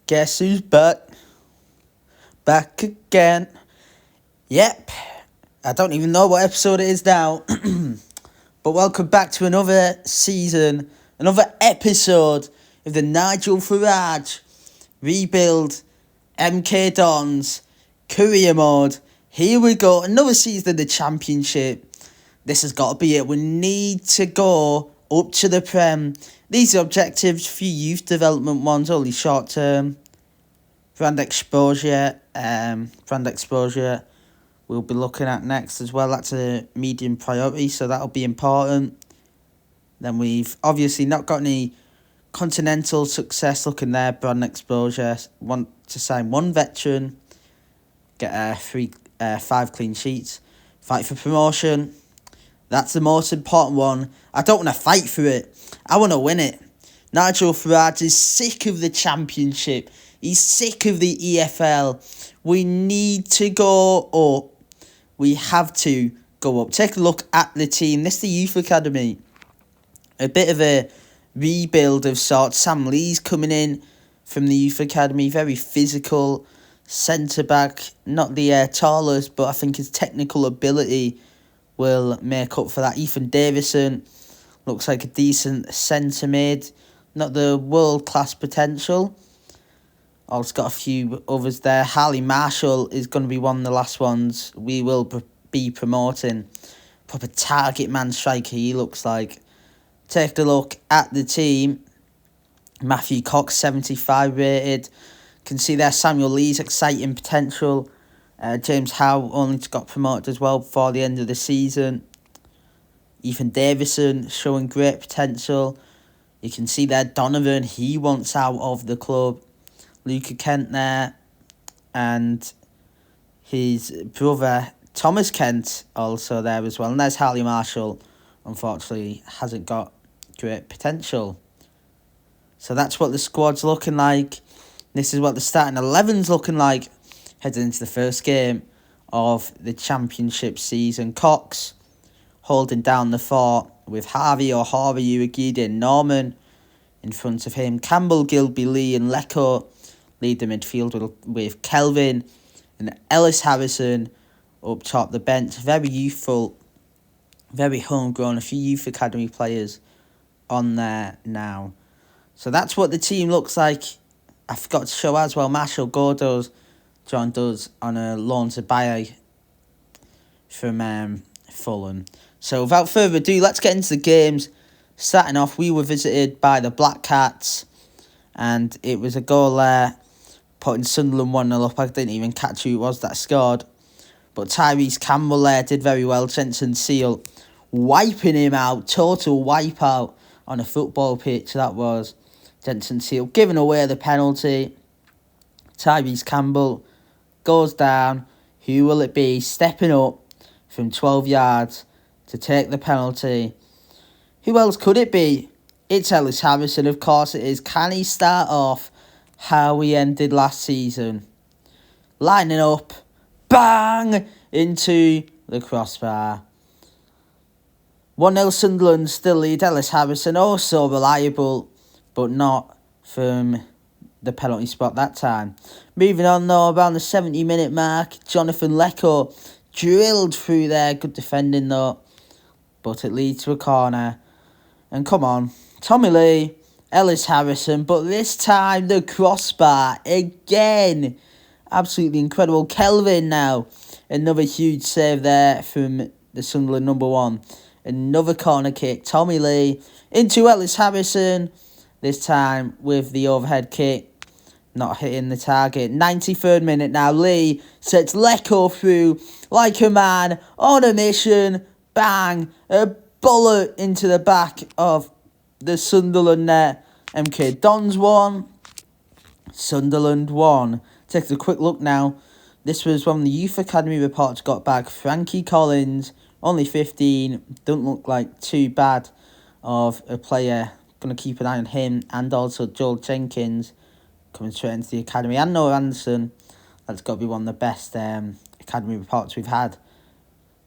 Guess who's back? Back again. Yep. I don't even know what episode it is now. But welcome back to another season, another episode of the Nigel Farage Rebuild Mk Dons Career Mode. Here we go, another season of the Championship. This has got to be it. We need to go up to the Prem. These are objectives for youth development ones, only short term. Brand exposure we'll be looking at next as well. That's a medium priority, so that'll be important. Then we've obviously not got any continental success looking there. Brand exposure, want to sign one veteran, get 5 clean sheets, fight for promotion. That's the most important one. I don't want to fight for it. I want to win it. Nigel Farage is sick of the Championship. He's sick of the EFL. We need to go up. We have to go up. Take a look at the team. This is the Youth Academy. A bit of a rebuild of sorts. Sam Lee's coming in from the Youth Academy. Very physical centre-back. Not the tallest, but I think his technical ability will make up for that. Ethan Davison looks like a decent centre mid. Not the world-class potential. Also got a few others there. Harley Marshall is going to be one of the last ones we will be promoting. Proper target man striker he looks like. Take a look at the team. Matthew Cox, 75 rated. Can see there Samuel Lee's exciting potential. James Howe only got promoted as well before the end of the season. Ethan Davison showing great potential. You can see there Donovan, he wants out of the club. Luca Kent there. And his brother Thomas Kent also there as well. And there's Harley Marshall. Unfortunately, hasn't got great potential. So that's what the squad's looking like. This is what the starting 11's looking like. Heading into the first game of the Championship season. Cox holding down the fort with Harvey O'Hara, Uruguay, Norman in front of him. Campbell, Gilby, Lee and Lecco lead the midfield with Kelvin and Ellis Harrison up top the bench. Very youthful, very homegrown. A few youth academy players on there now. So that's what the team looks like. I forgot to show as well, Marshall Gordo's joined us on a loan to buy from Fulham. So without further ado, let's get into the games. Starting off, we were visited by the Black Cats, and it was a goal there, putting Sunderland 1-0 up. I didn't even catch who it was that scored. But Tyrese Campbell there did very well. Jensen Seal wiping him out, total wipeout on a football pitch, that was. Jensen Seal giving away the penalty. Tyrese Campbell goes down. Who will it be stepping up from 12 yards to take the penalty? Who else could it be? It's Ellis Harrison, of course it is. Can he start off how we ended last season? Lining up, bang, into the crossbar. 1-0 Sunderland still lead. Ellis Harrison also reliable, but not from the penalty spot that time. Moving on though, around the 70-minute mark, Jonathan Lecco drilled through there. Good defending though, but it leads to a corner. And come on, Tommy Lee, Ellis Harrison, but this time the crossbar again. Absolutely incredible. Kelvin now, another huge save there from the Sunderland number 1. Another corner kick. Tommy Lee into Ellis Harrison. This time with the overhead kick. Not hitting the target. 93rd minute now. Lee sets Lecco through like a man on a mission. Bang. A bullet into the back of the Sunderland net. Mk Dons 1. Sunderland 1. Take a quick look now. This was when the Youth Academy reports got back. Frankie Collins, only 15. Don't look like too bad of a player. Going to keep an eye on him. And also Joel Jenkins coming straight into the academy. And Noah Anderson. That's got to be one of the best academy reports we've had.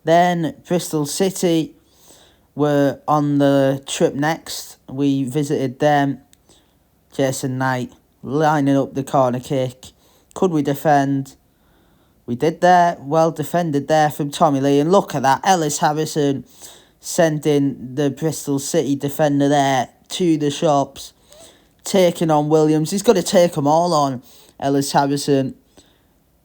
Then Bristol City were on the trip next. We visited them. Jason Knight lining up the corner kick. Could we defend? We did there. Well defended there from Tommy Lee. And look at that. Ellis Harrison sending the Bristol City defender there to the shops. Taking on Williams. He's got to take them all on. Ellis Harrison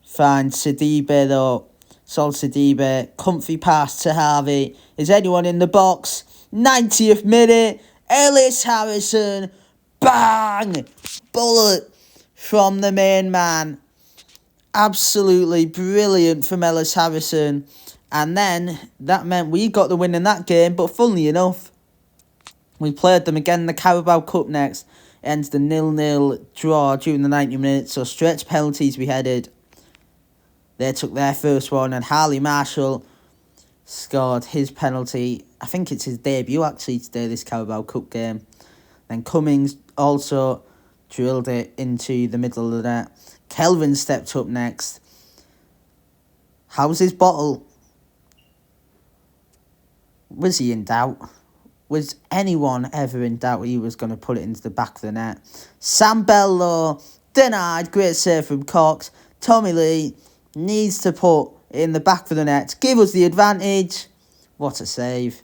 finds Sidibe though. Sol Sidibe. Comfy pass to Harvey. Is anyone in the box? 90th minute. Ellis Harrison. Bang! Bullet from the main man. Absolutely brilliant from Ellis Harrison. And then that meant we got the win in that game. But funnily enough, we played them again in the Carabao Cup next. Ends the 0-0 draw during the 90 minutes. So straight to penalties we headed. They took their first one. And Harley Marshall scored his penalty. I think it's his debut actually today, this Carabao Cup game. Then Cummings also drilled it into the middle of the net. Kelvin stepped up next. How's his bottle? Was he in doubt? Was anyone ever in doubt he was going to put it into the back of the net? Sam Bell, though, denied. Great save from Cox. Tommy Lee needs to put it in the back of the net to give us the advantage. What a save.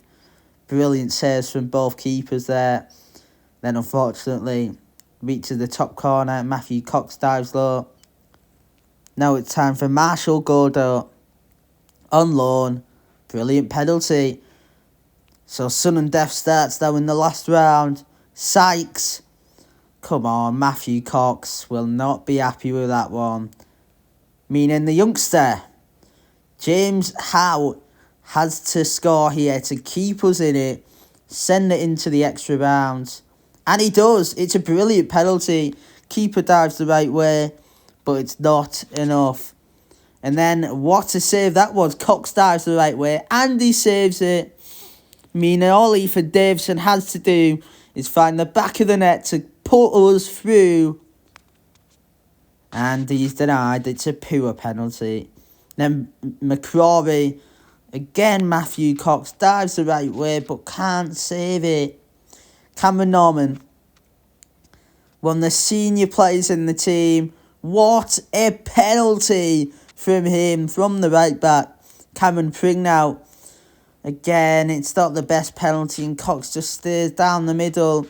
Brilliant saves from both keepers there. Then, unfortunately, reaches the top corner. Matthew Cox dives low. Now it's time for Marshall Gordo on loan. Brilliant penalty. So sudden death starts now in the last round. Sykes. Come on, Matthew Cox will not be happy with that one. Meaning the youngster, James Howe, has to score here to keep us in it. Send it into the extra rounds. And he does. It's a brilliant penalty. Keeper dives the right way, but it's not enough. And then what a save that was. Cox dives the right way and he saves it. Meaning all Ethan Davison has to do is find the back of the net to put us through. And he's denied. It's a poor penalty. Then McCrory. Again, Matthew Cox dives the right way but can't save it. Cameron Norman, one of the senior players in the team. What a penalty from him, from the right back. Cameron Pringnow. Again, it's not the best penalty and Cox just stays down the middle.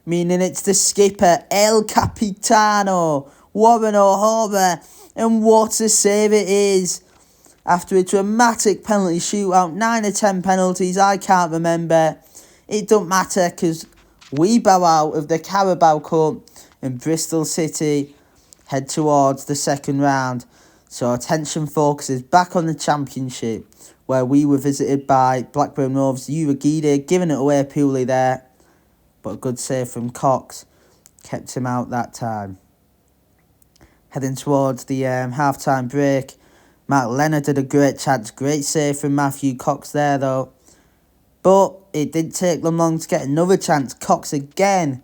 Meaning it's the skipper, El Capitano, Warren O'Hara. And what a save it is. After a dramatic penalty shootout, 9 or 10 penalties, I can't remember. It don't matter because we bow out of the Carabao Cup and Bristol City head towards the second round. So attention focuses back on the Championship, where we were visited by Blackburn Rovers. Uragide giving it away poorly there, but a good save from Cox kept him out that time. Heading towards the half-time break, Mark Leonard had a great chance. Great save from Matthew Cox there though. But it didn't take them long to get another chance. Cox again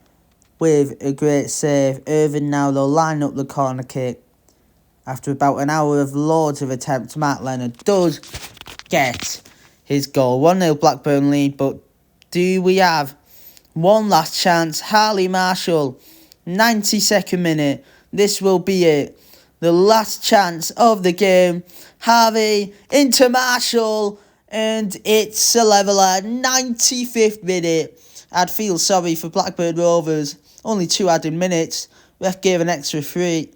with a great save. Irvin now though lining up the corner kick. After about an hour of loads of attempts, Mark Leonard does get his goal. 1-0 Blackburn lead, but do we have one last chance? Harley Marshall, 92nd minute. This will be it. The last chance of the game. Harvey into Marshall, and it's a leveller. 95th minute. I'd feel sorry for Blackburn Rovers. Only 2 added minutes. Ref gave an extra 3.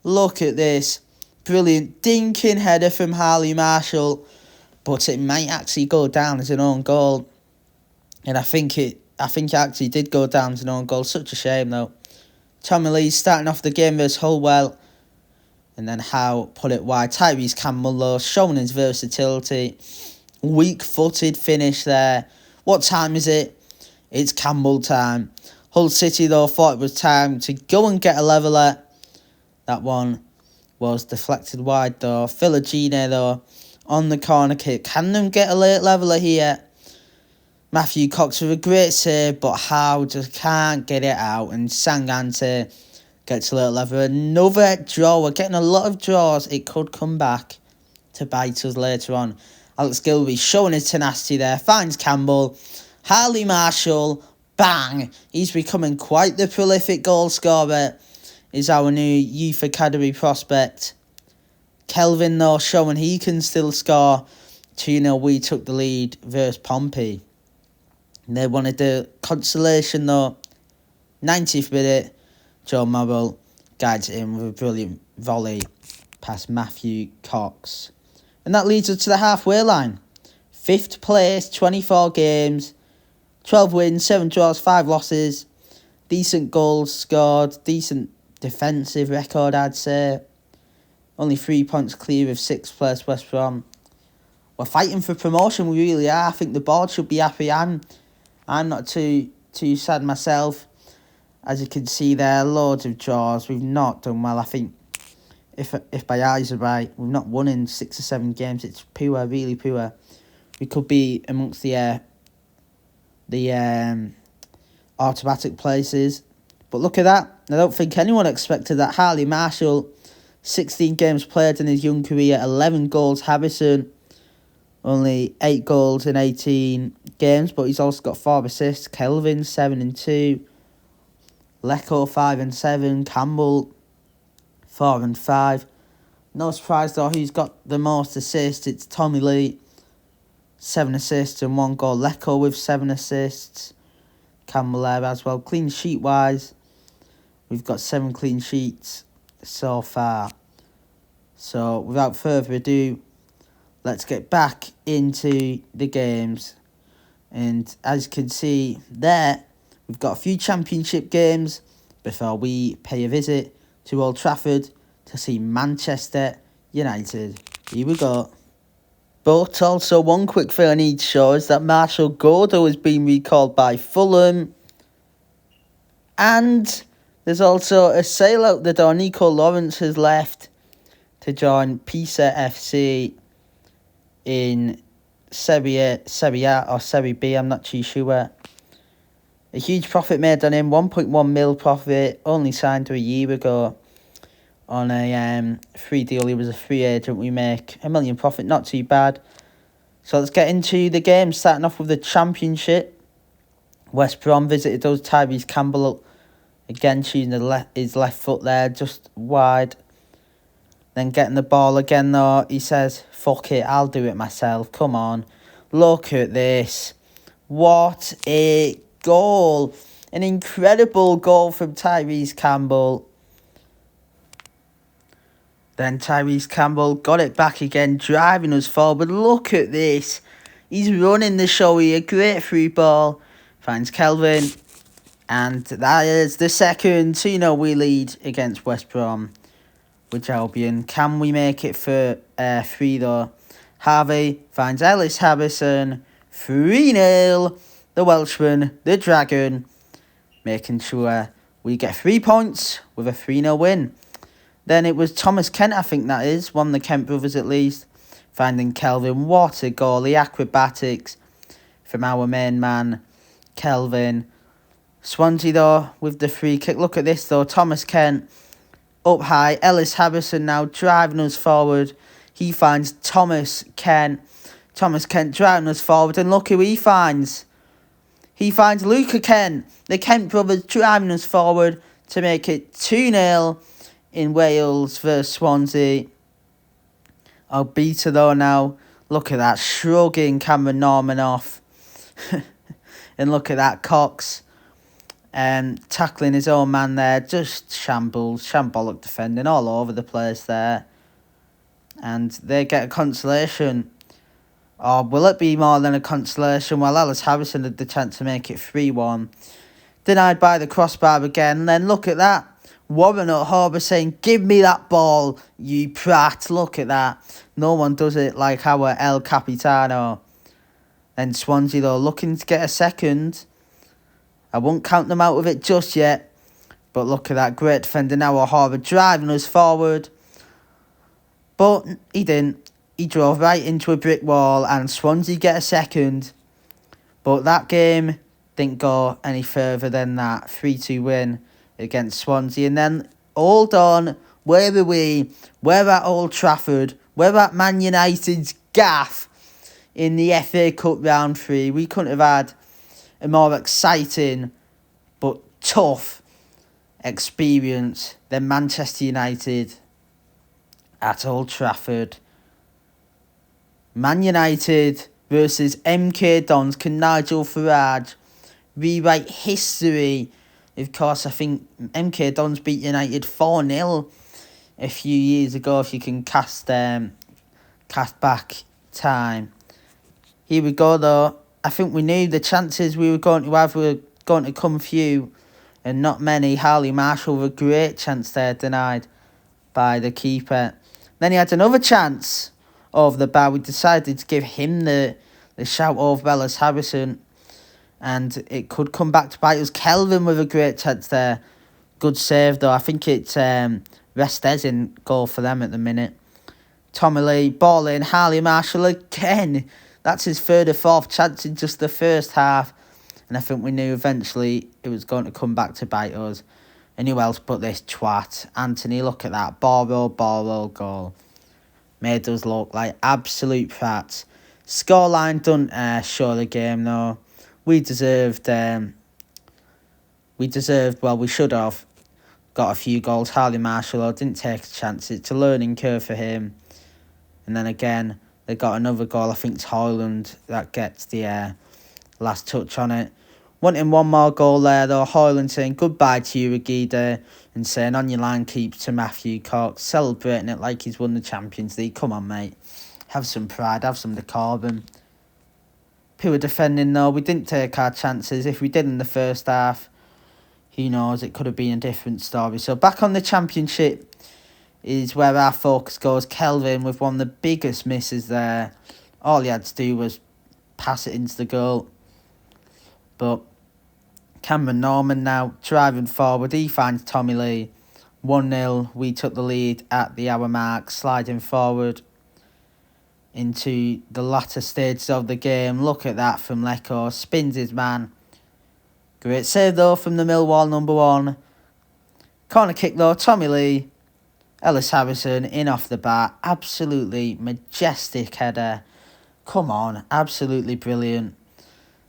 Look at this. Brilliant dinking header from Harley Marshall. But it might actually go down as an own goal. And I think it actually did go down as an own goal. Such a shame though. Tommy Lee starting off the game versus Hullwell. And then Howe put it wide. Tyrese Campbell though, showing his versatility. Weak-footed finish there. What time is it? It's Campbell time. Hull City though thought it was time to go and get a leveller. That one was deflected wide though. Philogene though on the corner kick. Can them get a late leveller here? Matthew Cox with a great save, but Howe just can't get it out. And Sangante gets a little leveller. Another draw. We're getting a lot of draws. It could come back to bite us later on. Alex Gilby showing his tenacity there. Finds Campbell. Harley Marshall. Bang. He's becoming quite the prolific goal scorer is our new youth academy prospect. Kelvin, though, showing he can still score. 2-0, we took the lead versus Pompey. They wanted the consolation, though. 90th minute, Joe Morrell guides it in with a brilliant volley past Matthew Cox. And that leads us to the halfway line. 5th place, 24 games, 12 wins, 7 draws, 5 losses. Decent goals scored, decent defensive record, I'd say. Only 3 points clear of 6th place West Brom. We're fighting for promotion, we really are. I think the board should be happy. I'm not too sad myself. As you can see there, loads of draws. We've not done well. I think, if my eyes are right, we've not won in 6 or 7 games. It's poor, really poor. We could be amongst the automatic places. But look at that. I don't think anyone expected that. Harley Marshall, 16 games played in his young career, 11 goals. Harrison, only 8 goals in 18 games, but he's also got 4 assists. Kelvin, 7 and 2. Lecco, 5 and 7. Campbell, 4 and 5. No surprise though who's got the most assists. It's Tommy Lee, 7 assists and 1 goal. Lecco with 7 assists. Campbell there as well. Clean sheet wise, we've got 7 clean sheets so far. So without further ado, let's get back into the games. And as you can see there, we've got a few championship games before we pay a visit to Old Trafford to see Manchester United. Here we go. But also one quick thing I need to show is that Marshall Gordo has been recalled by Fulham. And there's also a sale out the door. Nico Lawrence has left to join Pisa FC in Serie A or Serie B, I'm not too sure. A huge profit made on him, 1.1 mil profit, only signed a year ago on a free deal. He was a free agent. We make $1 million profit, not too bad. So let's get into the game, starting off with the Championship. West Brom visited us. Tyrese Campbell again choosing his left foot there, just wide. Then getting the ball again though, he says, fuck it, I'll do it myself. Come on. Look at this. What a goal. An incredible goal from Tyrese Campbell. Then Tyrese Campbell got it back again, driving us forward. Look at this. He's running the show here. Great through ball. Finds Kelvin. And that is the second 2-0 we lead against West Brom. With Albion. Can we make it for 3 though? Harvey finds Ellis Harrison. 3-0. The Welshman, the Dragon, making sure we get 3 points with a 3-0 win. Then it was Thomas Kent, I think that is. One of the Kent brothers at least. Finding Kelvin. What a goal. The acrobatics from our main man, Kelvin. Swansea though with the free kick. Look at this though. Thomas Kent up high. Ellis Harrison now driving us forward. He finds Thomas Kent. Thomas Kent driving us forward. And look who he finds. He finds Luca Kent. The Kent brothers driving us forward to make it 2-0 in Wales versus Swansea. Albita though now. Look at that. Shrugging Cameron Norman off. And look at that. Cox. Tackling his own man there. Just shambolic defending all over the place there. And they get a consolation. Or will it be more than a consolation? Well, Ellis Harrison had the chance to make it 3-1. Denied by the crossbar again. And then look at that. Warren at Harbour saying, give me that ball, you prat. Look at that. No one does it like our El Capitano. Then Swansea though looking to get a second. I won't count them out of it just yet. But look at that great defender now at Harbour driving us forward. But he didn't. He drove right into a brick wall and Swansea get a second. But that game didn't go any further than that 3-2 win against Swansea. And then, hold on, where are we? We're at Old Trafford. We're at Man United's gaff in the FA Cup round 3. We couldn't have had a more exciting but tough experience. Then Manchester United at Old Trafford. Man United versus MK Dons. Can Nigel Farage rewrite history? Of course, I think MK Dons beat United 4-0 a few years ago, if you can cast back time. Here we go, though. I think we knew the chances we were going to have were going to come few and not many. Harley Marshall with a great chance there, denied by the keeper. Then he had another chance over the bar. We decided to give him the shout over Ellis Harrison, and it could come back to bite us. Kelvin with a great chance there. Good save, though. I think it's Restes in goal for them at the minute. Tommy Lee, ball in. Harley Marshall again. That's his third or fourth chance in just the first half. And I think we knew eventually it was going to come back to bite us. And who else but this twat? Anthony, look at that. Ball roll goal. Made us look like absolute prats. Scoreline don't show the game, though. We deserved, well, we should have got a few goals. Harley Marshall didn't take a chance. It's a learning curve for him. And then again, they got another goal. I think it's Hoyland that gets the last touch on it. Wanting one more goal there, though. Hoyland saying goodbye to you, Regida, and saying on your line keeps to Matthew Cox, celebrating it like he's won the Champions League. Come on, mate. Have some pride, have some decorum. Poor defending, though. We didn't take our chances. If we did in the first half, who knows, it could have been a different story. So back on the Championship is where our focus goes. Kelvin with one of the biggest misses there. All he had to do was pass it into the goal. But Cameron Norman now driving forward. He finds Tommy Lee. 1-0. We took the lead at the hour mark, sliding forward into the latter stages of the game. Look at that from Lecco. Spins his man. Great save, though, from the Millwall number 1. Corner kick, though. Tommy Lee. Ellis Harrison in off the bat. Absolutely majestic header. Come on. Absolutely brilliant.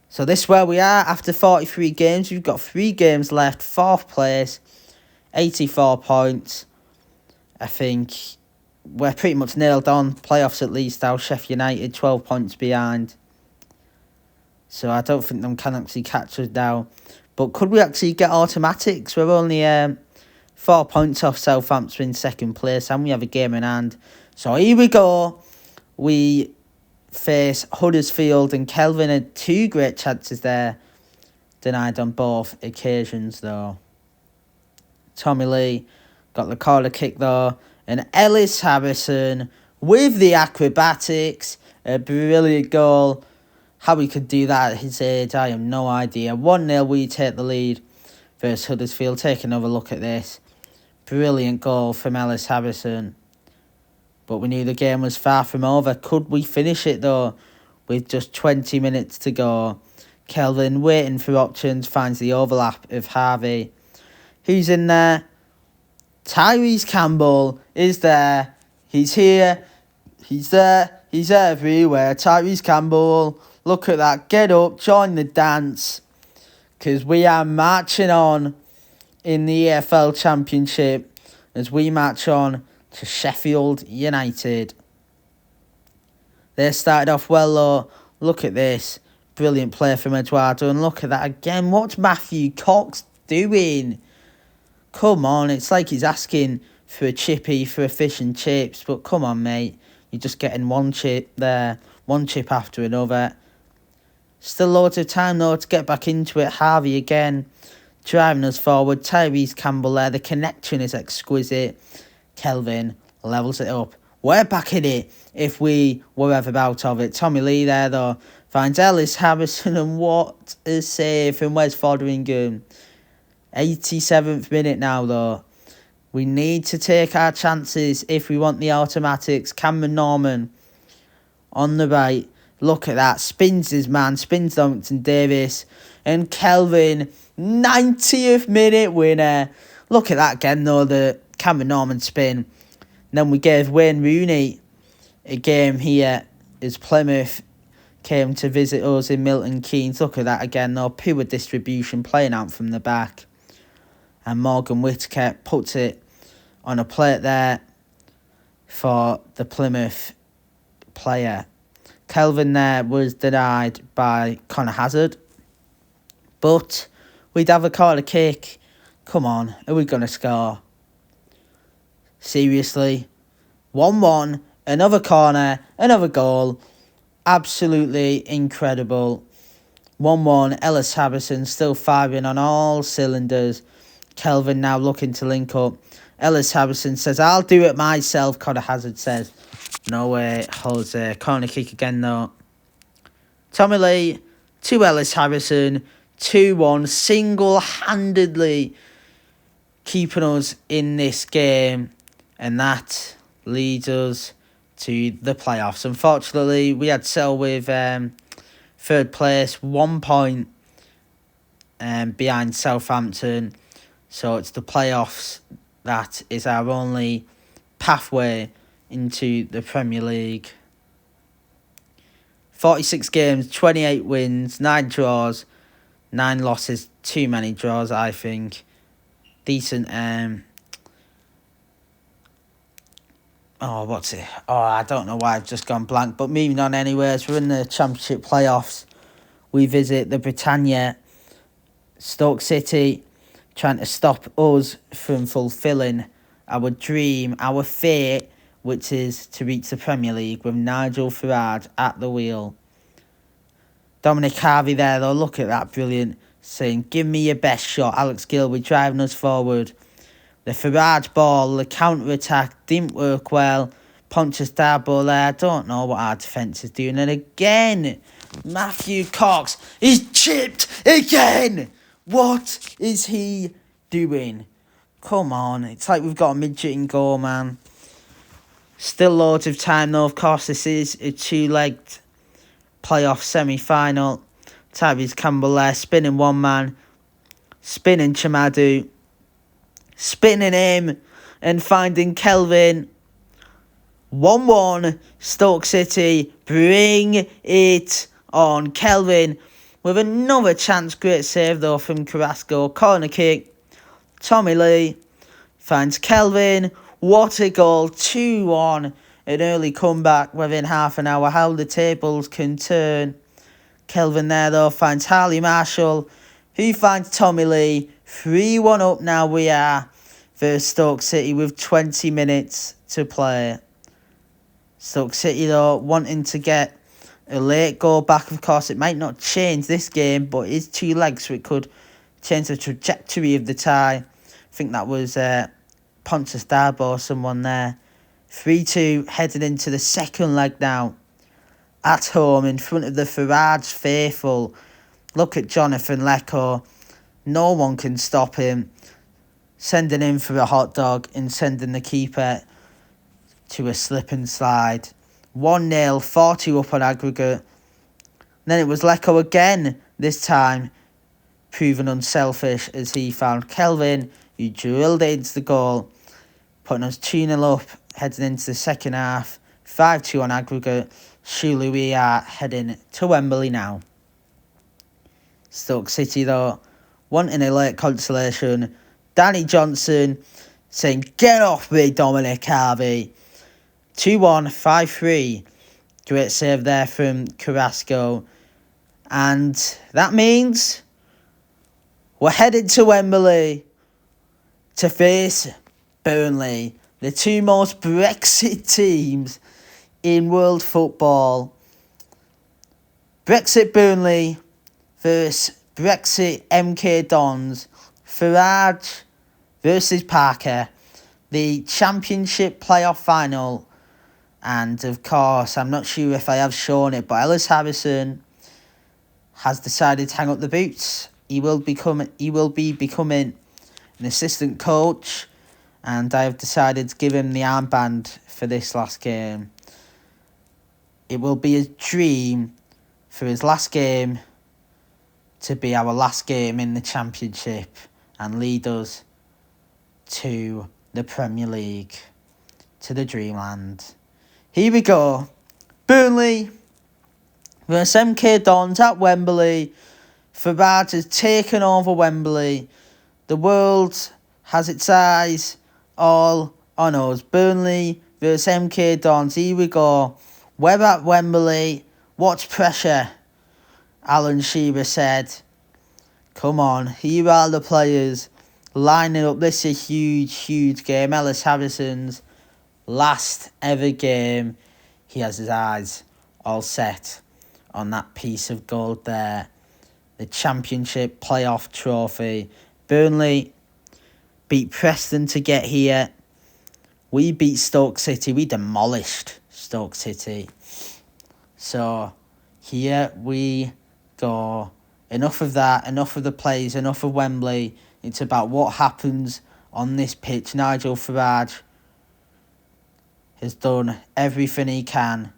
So this is where we are after 43 games. We've got 3 games left. 4th place. 84 points. I think we're pretty much nailed on. Playoffs at least now. Sheffield United 12 points behind. So I don't think them can actually catch us now. But could we actually get automatics? We're only 4 points off Southampton in 2nd place. And we have a game in hand. So here we go. We face Huddersfield, and Kelvin had 2 great chances there. Denied on both occasions, though. Tommy Lee got the corner kick, though. And Ellis Harrison with the acrobatics. A brilliant goal. How he could do that at his age, I have no idea. 1-0, we take the lead versus Huddersfield. Take another look at this. Brilliant goal from Ellis Harrison. But we knew the game was far from over. Could we finish it, though, with just 20 minutes to go? Kelvin, waiting for options, finds the overlap of Harvey. Who's in there? Tyrese Campbell is there. He's here. He's there. He's everywhere. Tyrese Campbell, look at that. Get up, join the dance. Because we are marching on in the EFL Championship as we march on to Sheffield United. They started off well, though. Look at this. Brilliant play from Eduardo. And look at that again. What's Matthew Cox doing? Come on. It's like he's asking for a chippy for a fish and chips. But come on, mate. You're just getting one chip there. One chip after another. Still loads of time, though, to get back into it. Harvey again driving us forward. Tyrese Campbell there. The connection is exquisite. Kelvin levels it up. We're back in it if we were ever out of it. Tommy Lee there, though, finds Ellis Harrison, and what a save from Wes Foderingham. 87th minute now, though. We need to take our chances if we want the automatics. Cameron Norman on the right. Look at that. Spins his man. Spins Domington Davis. And Kelvin, 90th minute winner. Look at that again, though, the Cameron Norman spin. And then we gave Wayne Rooney a game here as Plymouth came to visit us in Milton Keynes. Look at that again, though. Pure distribution, playing out from the back. And Morgan Whittaker puts it on a plate there for the Plymouth player. Kelvin there was denied by Connor Hazard. But we'd have a corner kick. Come on, are we going to score? Seriously? 1-1, another corner, another goal. Absolutely incredible. 1-1, Ellis Harrison still firing on all cylinders. Kelvin now looking to link up. Ellis Harrison says, I'll do it myself. Connor Hazard says, no way, Jose. Corner kick again though. Tommy Lee to Ellis Harrison. 2-1, single-handedly keeping us in this game. And that leads us to the playoffs. Unfortunately, we had settled with third place, 1 point behind Southampton. So it's the playoffs that is our only pathway into the Premier League. 46 games, 28 wins, 9 draws, 9 losses, too many draws, I think. Decent, I don't know why I've just gone blank. But moving on anyways, we're in the Championship playoffs. We visit the Britannia, Stoke City, trying to stop us from fulfilling our dream, our fate, which is to reach the Premier League with Nigel Farage at the wheel. Dominic Harvey there though, look at that, brilliant, saying, give me your best shot. Alex Gilby driving us forward. The Farage ball, the counter-attack didn't work well. Pontius Darboe there, I don't know what our defence is doing. And again, Matthew Cox is chipped again. What is he doing? Come on, it's like we've got a midget in goal, man. Still loads of time though, of course. This is a two-legged playoff semi-final. Tyrese Campbell there, spinning one man, spinning Chamadu, spinning him, and finding Kelvin. 1-1, Stoke City, bring it on. Kelvin with another chance, great save though from Carrasco. Corner kick, Tommy Lee finds Kelvin. What a goal, 2-1. An early comeback within half an hour. How the tables can turn. Kelvin there though finds Harley Marshall, who finds Tommy Lee. 3-1 up now we are versus Stoke City with 20 minutes to play. Stoke City though wanting to get a late goal back. Of course it might not change this game, but it is 2 legs, so it could change the trajectory of the tie. I think that was Pontius Darboe or someone there. 3-2 headed into the second leg now. At home in front of the Farage faithful. Look at Jonathan Lecco. No one can stop him. Sending him for a hot dog and sending the keeper to a slip and slide. 1-0, 40 up on aggregate. Then it was Lecco again, this time proven unselfish as he found Kelvin, who drilled it into the goal, putting us 2-0 up, heading into the second half. 5-2 on aggregate. Surely we are heading to Wembley now. Stoke City though, wanting a late consolation. Danny Johnson saying, get off me, Dominic Harvey. 2-1, 5-3. Great save there from Carrasco. And that means we're headed to Wembley to face Burnley, the 2 most Brexit teams in world football. Brexit Burnley versus Brexit Mk Dons. Farage versus Parker. The Championship playoff final. And of course, I'm not sure if I have shown it, but Ellis Harrison has decided to hang up the boots. He will be becoming an assistant coach, and I have decided to give him the armband for this last game. It will be a dream for his last game to be our last game in the Championship and lead us to the Premier League, to the dreamland. Here we go. Burnley versus MK Dons at Wembley. Farage has taken over Wembley. The world has its eyes all on us. Burnley versus MK Dons. Here we go. We're at Wembley. What's pressure? Alan Shearer said. Come on, here are the players lining up. This is a huge, huge game. Ellis Harrison's last ever game. He has his eyes all set on that piece of gold there. The Championship playoff trophy. Burnley beat Preston to get here. We beat Stoke City. We demolished Stoke City. So here we go. Enough of that. Enough of the plays. Enough of Wembley. It's about what happens on this pitch. Nigel Farage has done everything he can.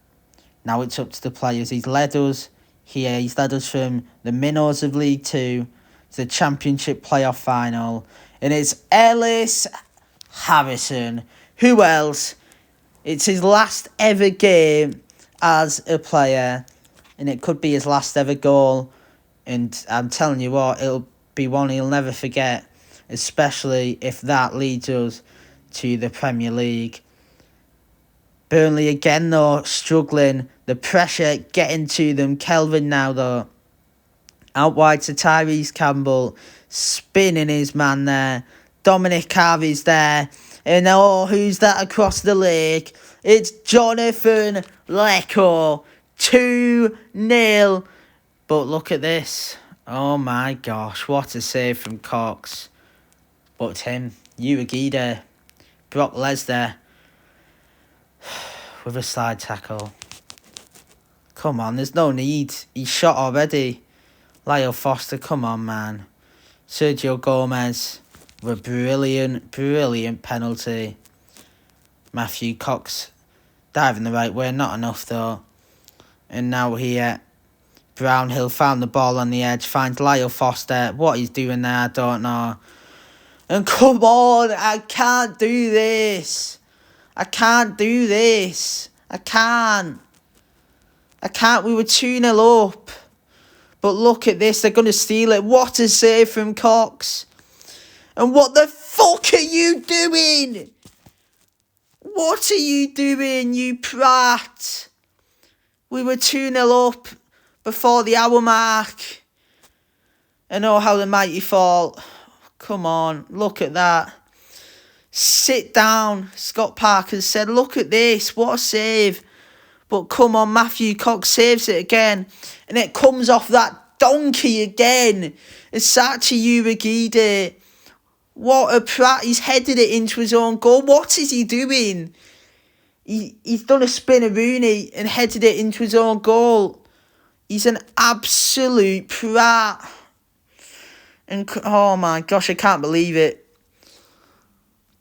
Now it's up to the players. He's led us here. He's led us from the minnows of League Two to the Championship playoff final. And it's Ellis Harrison. Who else? It's his last ever game as a player. And it could be his last ever goal. And I'm telling you what, it'll be one he'll never forget. Especially if that leads us to the Premier League. Burnley again though, struggling. The pressure getting to them. Kelvin now though. Out wide to Tyrese Campbell. Spinning his man there. Dominic Harvey's there. And oh, who's that across the lake? It's Jonathan Lecco. 2-0. But look at this. Oh my gosh, what a save from Cox. But him, Uruguay, Brock Lesnar with a slide tackle. Come on, there's no need. He's shot already. Lyle Foster, come on, man. Sergio Gomez with a brilliant, brilliant penalty. Matthew Cox diving the right way, not enough though. And now here, Brownhill found the ball on the edge, finds Lyle Foster. What he's doing there, I don't know. And come on, I can't do this. I can't do this. I can't. We were 2-0 up. But look at this, they're going to steal it. What a save from Cox. And what the fuck are you doing? What are you doing, you prat? We were 2-0 up before the hour mark. And oh, how the mighty fall. Come on, look at that. Sit down, Scott Parker said. Look at this, what a save. But come on, Matthew Cox saves it again. And it comes off that donkey again. It's such a Uruguay. What a prat. He's headed it into his own goal. What is he doing? He's done a spin-a-rooney and headed it into his own goal. He's an absolute prat. And oh my gosh, I can't believe it.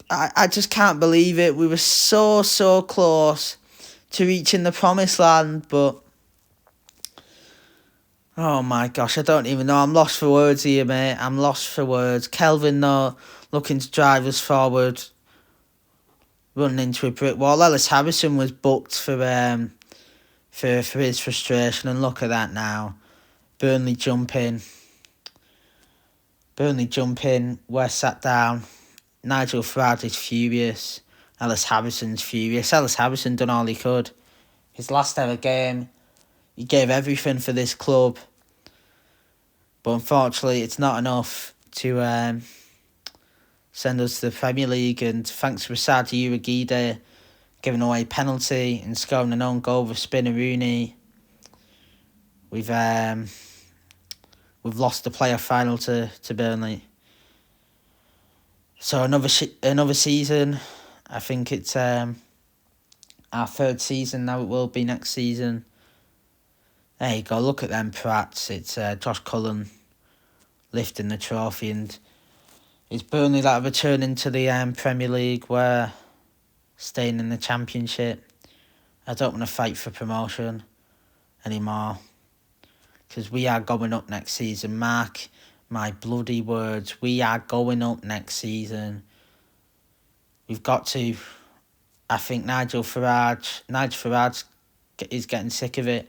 I just can't believe it. We were so close to reaching the promised land, but oh my gosh, I don't even know. I'm lost for words here, mate. I'm lost for words. Kelvin, though, looking to drive us forward, running into a brick wall. Ellis Harrison was booked for his frustration, and look at that now. Burnley jumping. We're sat down. Nigel Farage is furious. Ellis Harrison's furious. Ellis Harrison done all he could. His last ever game, he gave everything for this club. But unfortunately, it's not enough to send us to the Premier League. And thanks to Rosadi Uruguay giving away a penalty and scoring an own goal with Spinner-Rooney, we've lost the playoff final to Burnley. So another season. I think it's our third season now. It will be next season. There you go. Look at them prats. It's Josh Cullen lifting the trophy, and it's Burnley that are returning to the Premier League. We're staying in the Championship. I don't want to fight for promotion anymore, because we are going up next season. Mark my bloody words. We are going up next season. We've got to. I think Nigel Farage is getting sick of it.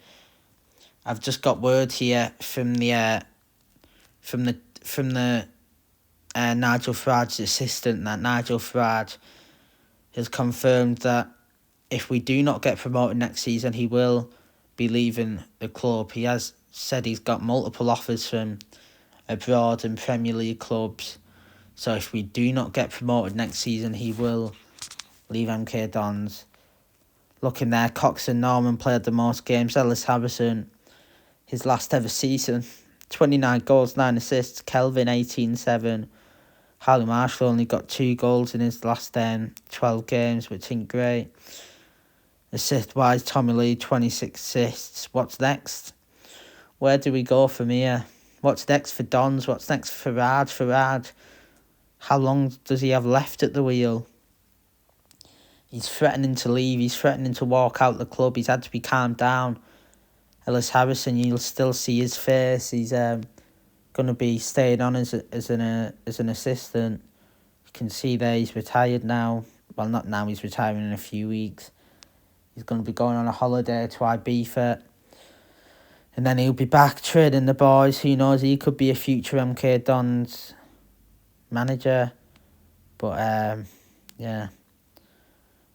I've just got word here from the Nigel Farage's assistant, that Nigel Farage has confirmed that if we do not get promoted next season, he will be leaving the club. He has said he's got multiple offers from abroad and Premier League clubs. So if we do not get promoted next season, he will leave MK Dons. Looking there, Cox and Norman played the most games. Ellis Harrison, his last ever season, 29 goals, 9 assists. Kelvin, 18-7. Harley Marshall only got 2 goals in his last 12 games, which ain't great. Assist-wise, Tommy Lee, 26 assists. What's next? Where do we go from here? What's next for Dons? What's next for Farage? Farage, how long does he have left at the wheel? He's threatening to leave. He's threatening to walk out the club. He's had to be calmed down. Ellis Harrison, you'll still see his face. He's going to be staying on as an assistant. You can see there he's retired now. Well, not now. He's retiring in a few weeks. He's going to be going on a holiday to Ibiza. And then he'll be back training the boys. Who knows? He could be a future MK Dons manager. But, yeah.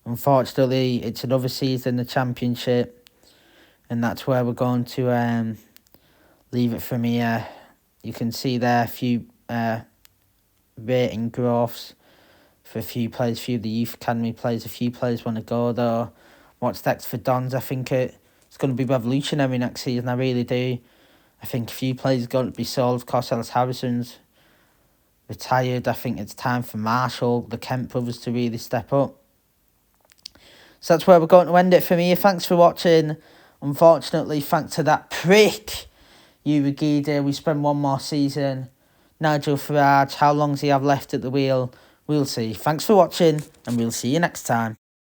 Unfortunately, it's another season in the Championship. And that's where we're going to leave it from here. You can see there a few rating growths for a few players, a few of the Youth Academy players. A few players want to go, though. What's next for Dons? I think it's going to be revolutionary next season. I really do. I think a few players are going to be sold. Of course, Ellis Harrison's retired. I think it's time for Marshall, the Kent brothers, to really step up. So that's where we're going to end it from here. Thanks for watching. Unfortunately, thanks to that prick, Eafc, we spend one more season. Nigel Farage, how long does he have left at the wheel? We'll see. Thanks for watching, and we'll see you next time.